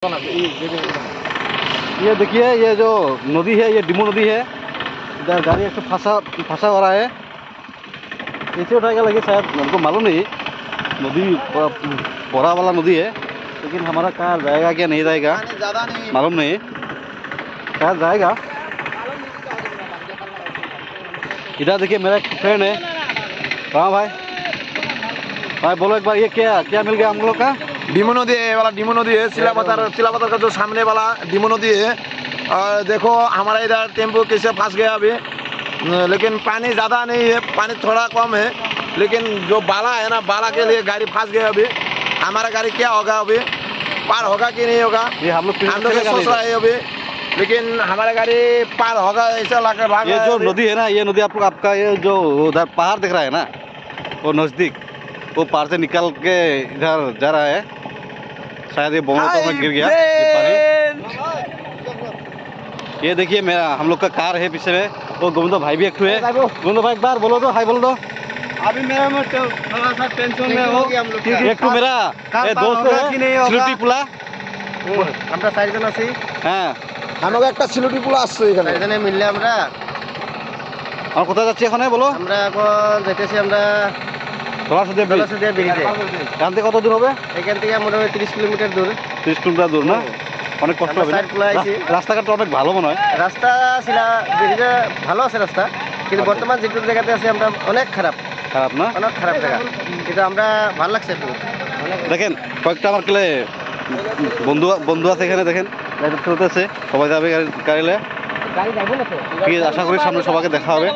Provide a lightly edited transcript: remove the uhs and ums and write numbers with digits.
ये देखिए, ये जो नदी है ये डिमो नदी है। इधर गाड़ी एक फंसा फंसा हो रहा है। कैसे उठाएगा लगे शायद, मेरे को मालूम नहीं। नदी बड़ा वाला नदी है, लेकिन हमारा कार जाएगा क्या नहीं जाएगा मालूम नहीं। शायद जाएगा। इधर देखिए मेरा एक फ्रेंड है। हाँ भाई, भाई बोलो एक बार, ये क्या क्या मिल गया हम लोग का? डिमो नदी है, वाला डिमो नदी है। चिलापत्थर का जो सामने वाला डिमो नदी है। और देखो हमारा इधर टेम्पो कैसे फंस गया अभी, लेकिन पानी ज़्यादा नहीं है, पानी थोड़ा कम है। लेकिन जो बाला है ना, बाला के लिए गाड़ी फंस गया अभी। हमारा गाड़ी क्या होगा अभी, पार होगा कि नहीं होगा, ये हम लोग सोच रहा है अभी। लेकिन हमारा गाड़ी पार होगा ऐसा लग रहा है। ये जो नदी है ना, ये नदी आपका ये जो उधर पहाड़ दिख रहा है ना, वो नज़दीक, वो पहाड़ से निकल के इधर जा रहा है। शायद ये बोनों में गिर गया ये पानी। ये देखिए मेरा हम लोग का कार है पीछे में। वो गोविंदो भाई भी एक है। गोविंदो भाई एक बार बोलो तो, हाय बोलो तो। अभी मेरा थोड़ा सा टेंशन में हो गया हम लोग। एक मेरा दोस्त है सिलुटी पुला। আমরা চারজন আছি। হ্যাঁ, আমাকে একটা সিলুটি পুলা আসছে এখানে। চারজনে মিললে আমরা কোথায় যাচ্ছি এখন বলো? আমরা এখন যেতেছি আমরা দলাসুদিয়া ব্রিজে। এখান থেকে কত দূর হবে? এখান থেকে মোটামুটি 30 কিলোমিটার দূর। 30 কিলোমিটার দূর না? অনেক কষ্ট হবে। রাস্তাঘাটটা অনেক ভালো মনে হয়। রাস্তা ছিল ব্রিজে ভালো আছে রাস্তা, কিন্তু বর্তমান যেটুকু জায়গাতে আছি আমরা অনেক খারাপ। খারাপ না? অনেক খারাপ জায়গা, কিন্তু আমরা ভালো লাগছে একটু। দেখেন কয়েকটা আমার কেলে বন্ধু আছে এখানে, দেখেন গাড়ি চলতেছে, সবাই যাবে গাড়িলে। আশা করি সামনে সবাইকে দেখা হবে।